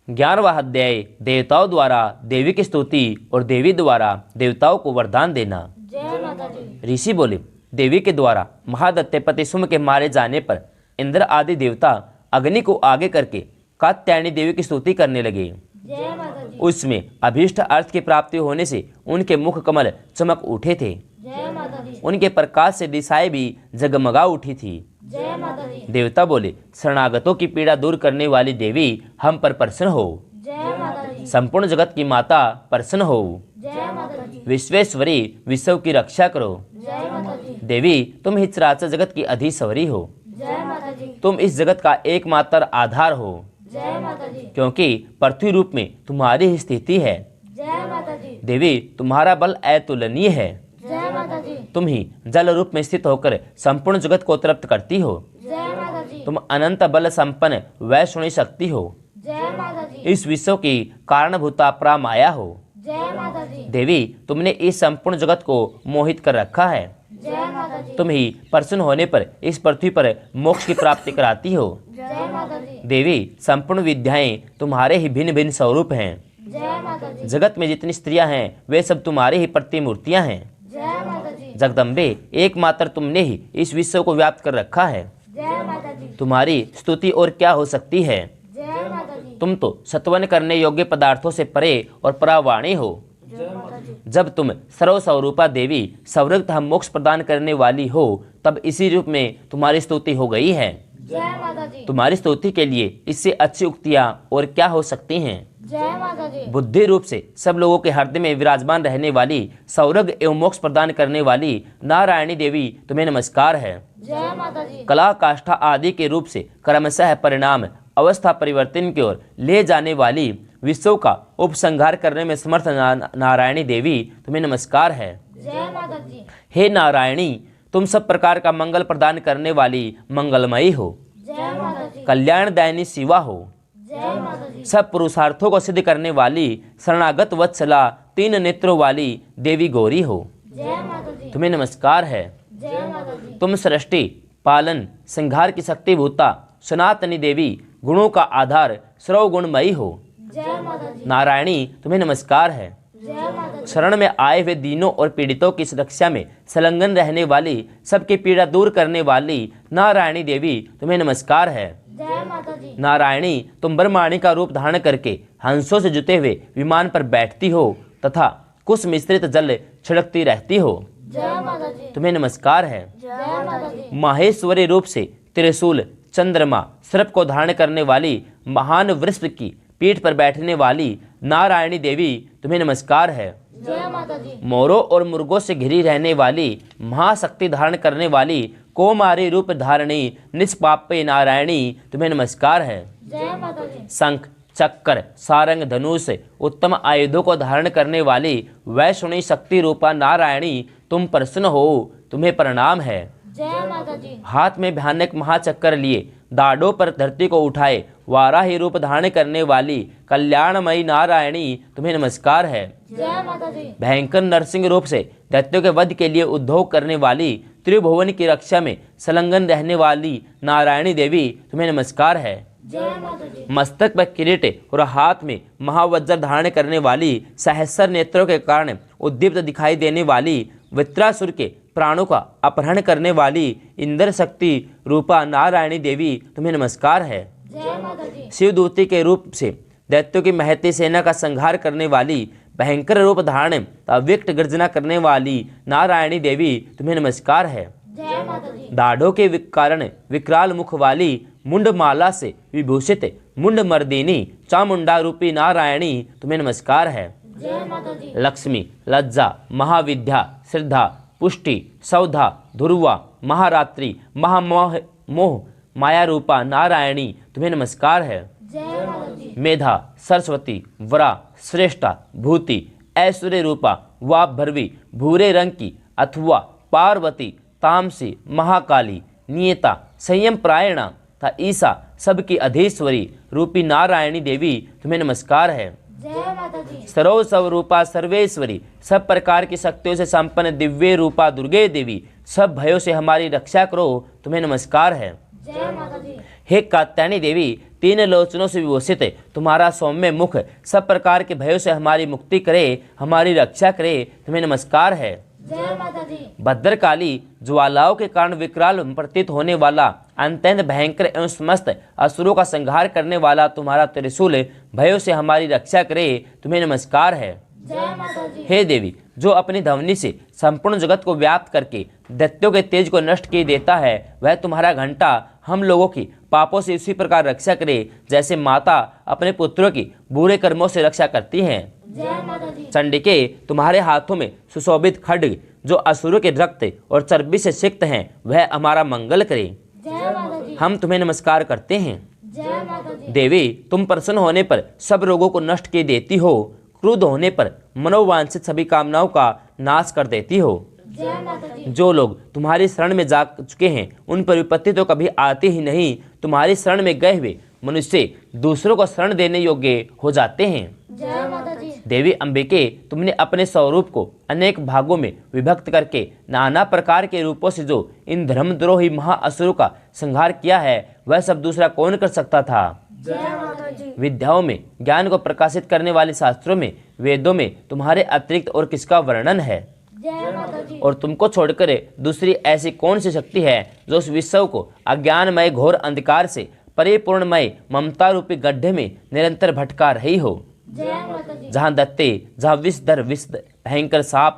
11वां अध्याय देवताओं द्वारा देवी की स्तुति और देवी द्वारा देवताओं को वरदान देना। जय माता दी। ऋषि बोले, देवी के द्वारा महादत्तेपति सुम के मारे जाने पर इंद्र आदि देवता अग्नि को आगे करके कात्यायनी देवी की स्तुति करने लगे। जय माता दी। उसमें अभीष्ट अर्थ की प्राप्ति होने से उनके मुख कमल चमक उठे थे। जय माता दी। उनके प्रकाश से दिशाएं भी जगमगा उठी थी। जय माता दी। देवता बोले, शरणागतों की पीड़ा दूर करने वाली देवी हम पर प्रसन्न हो। जय माता दी। संपूर्ण जगत की माता प्रसन्न हो। जय माता दी। विश्वेश्वरी विश्व की रक्षा करो। जय माता दी। देवी तुम ही चराचर जगत की अधीश्वरी हो। जय माता दी। तुम इस जगत का एकमात्र आधार हो, जय माता दी। क्योंकि पृथ्वी रूप में तुम्हारी ही स्थिति है। जय माता दी। देवी तुम्हारा बल अतुलनीय है। जय माता दी। तुम ही जल रूप में स्थित होकर संपूर्ण जगत को तृप्त करती हो। जय माता दी। तुम अनंत बल संपन्न वैष्णवी शक्ति हो। जय माता दी। इस विश्व की कारणभूता प्रामाया हो। जय माता दी। देवी तुमने इस संपूर्ण जगत को मोहित कर रखा है। जय माता दी। तुम ही प्रसन्न होने पर इस पृथ्वी पर मोक्ष की प्राप्ति कराती हो। जय माता दी। देवी संपूर्ण विद्याएं तुम्हारे ही भिन्न भिन्न स्वरूप हैं। जय माता दी। जगत में जितनी स्त्रियां हैं वे सब तुम्हारी ही प्रतिमूर्तियां हैं। जय माता दी। जगदम्बे एकमात्र तुमने ही इस विश्व को व्याप्त कर रखा है। जय माता दी। तुम्हारी स्तुति और क्या हो सकती है। जय माता दी। तुम तो सत्वन करने योग्य पदार्थों से परे और परावाणी हो। जय माता दी। जब तुम सर्वस्वरूपा देवी सर्वतः मोक्ष प्रदान करने वाली हो, तब इसी रूप में तुम्हारी स्तुति हो गई है। जय माता दी। तुम्हारी स्तुति के लिए इससे अच्छी उक्तियां और क्या हो सकती हैं। जय माता दी। बुद्धि रूप से सब लोगों के हृदय में विराजमान रहने वाली सौरभ एवं मोक्ष प्रदान करने वाली नारायणी देवी तुम्हें नमस्कार है। जय माता दी। कला काष्ठा आदि के रूप से क्रमशः परिणाम अवस्था परिवर्तन की ओर ले जाने वाली विश्व का उपसंहार करने में समर्थ नारायणी देवी तुम्हें नमस्कार है। जय माता दी। हे नारायणी, तुम सब प्रकार का मंगल प्रदान करने वाली मंगलमयी हो। जय माता दी। कल्याणदायिनी शिवा हो। जय माता दी। सब पुरुषार्थों को सिद्ध करने वाली शरणागत वत्सला तीन नेत्रों वाली देवी गौरी हो। जय माता दी। तुम्हें नमस्कार है। जय माता दी। तुम सृष्टि पालन संहार की शक्ति भूता सनातनी देवी गुणों का आधार सर्व गुणमयी हो। जय माता दी। नारायणी तुम्हें नमस्कार है। जय माता दी। शरण में आए हुए दीनों और पीड़ितों की सुरक्षा में संलग्न रहने वाली सबकी पीड़ा दूर करने वाली नारायणी देवी तुम्हें नमस्कार है। जय माता दी। नारायणी तुम ब्रह्माणी का रूप धारण करके हंसों से जुते हुए विमान पर बैठती हो तथा कुछ मिश्रित जल छिड़कती रहती हो। जय माता दी। तुम्हें नमस्कार है। जय माता दी। माहेश्वरी रूप से त्रिशूल चंद्रमा सर्प को धारण करने वाली महान वृक्ष की पीठ पर बैठने वाली नारायणी देवी तुम्हें नमस्कार है। जय माता दी। मोरों और मुर्गों से घिरी रहने वाली महाशक्ति धारण करने वाली कोमारी रूप धारणी निष्पाप्य नारायणी तुम्हें नमस्कार है। जय माता दी। शंख चक्कर सारंग धनुष उत्तम आयुधों को धारण करने वाली वैष्णवी शक्ति रूपा नारायणी तुम प्रसन्न हो। तुम्हें प्रणाम है। जय माता दी। हाथ में भयानक महाचक्कर लिए दाढ़ों पर धरती को उठाए वाराही रूप धारण करने वाली कल्याणमयी नारायणी तुम्हें नमस्कार है। जय माता दी। भयंकर नरसिंह रूप से दैत्यों के वध के लिए उद्योग करने वाली त्रिभुवन की रक्षा में संलग्न रहने वाली नारायणी देवी तुम्हें नमस्कार है। जय माता दी। मस्तक पर किरीट और हाथ में महावज्र धारण करने वाली सहस्र नेत्रों के कारण उद्दीप्त दिखाई देने वाली वृत्रासुर के प्राणों का अपहरण करने वाली इंद्र शक्ति रूपा नारायणी देवी तुम्हें नमस्कार है। जय माता दी। शिवदूती के रूप से दैत्यों की महती सेना का संहार करने वाली भयंकर रूप धारण अव्यक्त गर्जना करने वाली नारायणी देवी तुम्हें नमस्कार है। जय माता दी। दाढ़ों के कारण विकराल मुख वाली मुंडमाला से विभूषित मुंड मर्दिनी चामुंडा रूपी नारायणी तुम्हें नमस्कार है। जय माता दी। लक्ष्मी लज्जा महाविद्या श्रद्धा पुष्टि सौधा ध्रुवा महारात्रि महामोह मोह माया रूपा नारायणी तुम्हें नमस्कार है। जय माता दी। मेधा सरस्वती वरा श्रेष्ठा भूति ऐश्वर्य रूपा वा भरवी भूरे रंग की अथवा पार्वती तामसी महाकाली नियता संयम प्रायणा तथा ईसा सबकी अधीश्वरी रूपी नारायणी देवी तुम्हें नमस्कार है। जय माता दी। सर्व स्वरूपा सर्वेश्वरी सब प्रकार की शक्तियों से संपन्न दिव्य रूपा दुर्गे देवी सब भयों से हमारी रक्षा करो तुम्हें नमस्कार है। जय माता दी। हे कात्यायनी देवी, तीन लोचनों से विभूषित तुम्हारा सौम्य मुख सब प्रकार के भयों से हमारी मुक्ति करे, हमारी रक्षा करे, तुम्हें नमस्कार है। जय माता दी। भद्रकाली, ज्वालाओं के कारण विकराल प्रतीत होने वाला, अत्यंत भयंकर एवं समस्त असुरों का संहार करने वाला तुम्हारा त्रिशूल भयों से हमारी रक्षा करे, तुम्हें नमस्कार है। जय माता दी। हे देवी, जो अपनी ध्वनि से संपूर्ण जगत को व्याप्त करके दैत्यों के तेज को नष्ट किए देता है, वह तुम्हारा घंटा हम लोगों की पापों से इसी प्रकार रक्षा करे जैसे माता अपने पुत्रों की बुरे कर्मों से रक्षा करती हैं। जय माता दी। चंडिके, तुम्हारे हाथों में सुशोभित खड्ग जो असुरों के रक्त और चर्बी से सिक्त हैं, वह हमारा मंगल करे। जय माता दी। हम तुम्हें नमस्कार करते हैं। जय माता दी। देवी, तुम प्रसन्न होने पर सब रोगों को नष्ट किए देती हो, क्रुद्ध होने पर मनोवांछित सभी कामनाओं का नाश कर देती हो। जय माता दी। जो लोग तुम्हारी शरण में जा चुके हैं उन पर विपत्ति तो कभी आती ही नहीं। तुम्हारी शरण में गए हुए मनुष्य दूसरों को शरण देने योग्य हो जाते हैं। जय माता दी। देवी अंबिके, तुमने अपने स्वरूप को अनेक भागों में विभक्त करके नाना प्रकार के रूपों से जो इन धर्मद्रोही महाअसुरों का संहार किया है, वह सब दूसरा कौन कर सकता था। जय माता दी। विद्याओं में ज्ञान को प्रकाशित करने वाले शास्त्रों में, वेदों में तुम्हारे अतिरिक्त और किसका वर्णन है। जय माता दी। और तुमको छोड़कर दूसरी ऐसी कौन सी शक्ति है जो उस विश्व को अज्ञानमय घोर अंधकार से परिपूर्णमय ममता रूपी गड्ढे में निरंतर भटका रही हो। जय माता दी। जहाँ दत्ते, जहाँ विषधर विष भयंकर सांप,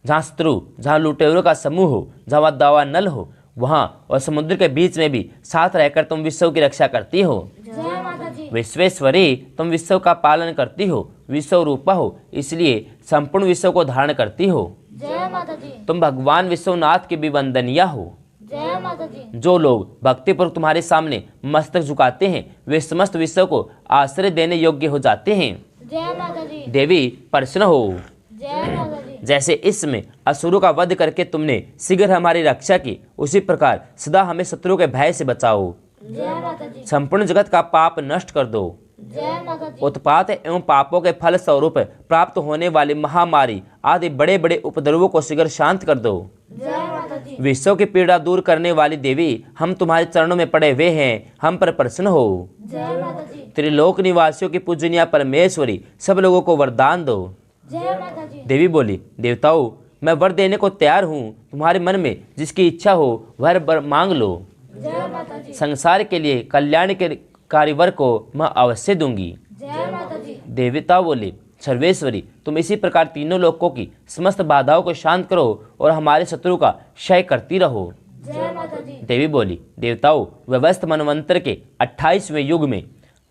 जहाँ शत्रु, जहाँ लुटेरों का समूह हो, जहाँ दावा नल हो, वहाँ और समुद्र के बीच में भी साथ रहकर तुम विश्व की रक्षा करती हो। जय माता दी। विश्वेश्वरी, तुम विश्व का पालन करती हो, विश्व रूपा हो, इसलिए संपूर्ण विश्व को धारण करती हो। जय माता दी। तुम भगवान विश्वनाथ की भी वंदनीय हो। जय माता दी। जो लोग भक्तिपूर्वक तुम्हारे सामने मस्तक झुकाते हैं, वे समस्त विश्व को आश्रय देने योग्य हो जाते हैं। जय माता दी। देवी, प्रसन्न हो। जय माता दी। जैसे इसमें असुरों का वध करके तुमने शीघ्र हमारी रक्षा की, उसी प्रकार सदा हमें शत्रुओं के भय से बचाओ। जय माता दी। संपूर्ण जगत का पाप नष्ट कर दो। जय माता दी। उत्पात एवं पापों के फल स्वरूप प्राप्त होने वाली महामारी आदि बड़े बड़े उपद्रवों को शीघ्र शांत कर दो। जय माता दी। विश्व की पीड़ा दूर करने वाली देवी, हम तुम्हारे चरणों में पड़े हुए हैं, हम पर प्रसन्न हो। जय माता दी। त्रिलोक निवासियों की पूजनीय परमेश्वरी, सब लोगों को वरदान दो। जय माता दी। देवी बोली, देवताओं, मैं वर देने को तैयार हूँ। तुम्हारे मन में जिसकी इच्छा हो वह वर मांग लो। जय माता दी। संसार के लिए कल्याण के कार्यवर को मैं अवश्य दूंगी। जय माता दी। देवता बोले, सर्वेश्वरी, तुम इसी प्रकार तीनों लोकों की समस्त बाधाओं को शांत करो और हमारे शत्रु का क्षय करती रहो। जय माता दी। देवी बोली, देवताओं, व्यवस्थ मनवंतर के 28वें युग में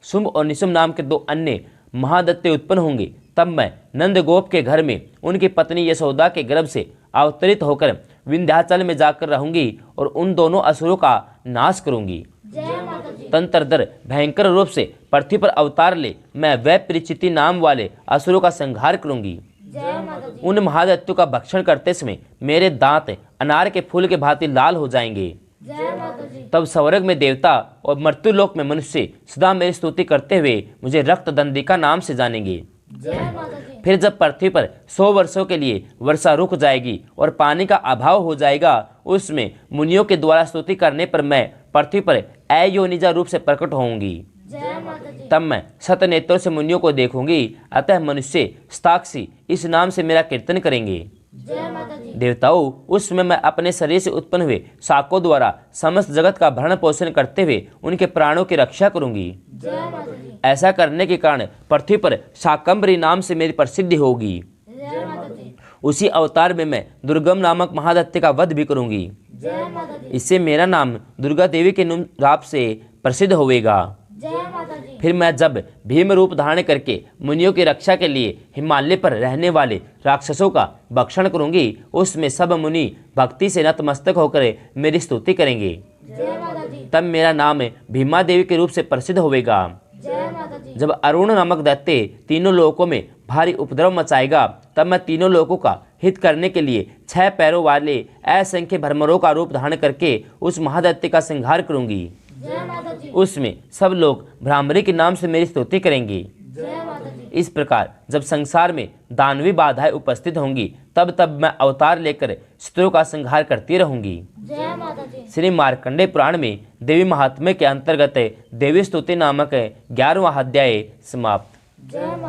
शुंभ और निशुंभ नाम के 2 अन्य महादत्ते उत्पन्न होंगे। तब मैं नंदगोप के घर में उनकी पत्नी यशोदा के गर्भ से अवतरित होकर विंध्याचल में जाकर रहूंगी और उन दोनों असुरों का नाश करूंगी। जय माता दी। तंत्रधर भयंकर रूप से पृथ्वी पर अवतार ले मैं वह परिचिति नाम वाले असुरों का संहार करूंगी। जय माता दी। उन महादैत्यों का भक्षण करते समय मेरे दांत अनार के फूल के भांति लाल हो जाएंगे। जय माता दी। तब स्वर्ग में देवता और मृत्युलोक में मनुष्य सदा मेरी स्तुति करते हुए मुझे रक्त दंडिका नाम से जानेंगे। जय माता दी। फिर जब पृथ्वी पर 100 वर्षों के लिए वर्षा रुक जाएगी और पानी का अभाव हो जाएगा, उसमें मुनियों के द्वारा स्तुति करने पर मैं पृथ्वी पर अयोनिजा रूप से प्रकट होंगी। जय माता दी। तब मैं सत नेत्रों से मुनियों को देखूंगी, अतः मनुष्य स्ताक्षी इस नाम से मेरा कीर्तन करेंगे। जय माता दी। देवताओं, उस समय मैं अपने शरीर से उत्पन्न हुए शाकों द्वारा समस्त जगत का भरण पोषण करते हुए उनके प्राणों की रक्षा करूंगी। जय माता दी। ऐसा करने के कारण पृथ्वी पर शाकंभरी नाम से मेरी प्रसिद्धि होगी। जय माता दी। उसी अवतार में मैं दुर्गम नामक महादैत्य का वध भी करूंगी। जय माता दी। इससे मेरा नाम दुर्गा देवी के नाम से प्रसिद्ध होवेगा। जय माता दी। फिर मैं जब भीम रूप धारण करके मुनियों की रक्षा के लिए हिमालय पर रहने वाले राक्षसों का भक्षण करूंगी, उसमें सब मुनि भक्ति से नतमस्तक होकर मेरी स्तुति करेंगे। जय माता दी। तब मेरा नाम भीमा देवी के रूप से प्रसिद्ध होवेगा। जय माता दी। जब अरुण नामक दैत्य तीनों लोकों में भारी उपद्रव मचाएगा, तब मैं तीनों लोकों का हित करने के लिए 6 पैरों वाले असंख्य भ्रमरों का रूप धारण करके उस महादैत्य का संहार करूंगी। जय माता दी। उसमें सब लोग भ्रामरी के नाम से मेरी स्तुति करेंगे। जय माता दी। इस प्रकार जब संसार में दानवी बाधाएं उपस्थित होंगी तब तब मैं अवतार लेकर शत्रुओं का संहार करती रहूंगी। जय माता दी। श्री मार्कंडेय पुराण में देवी महात्म्य के अंतर्गत देवी स्तुति नामक 11वां अध्याय समाप्त। जय माता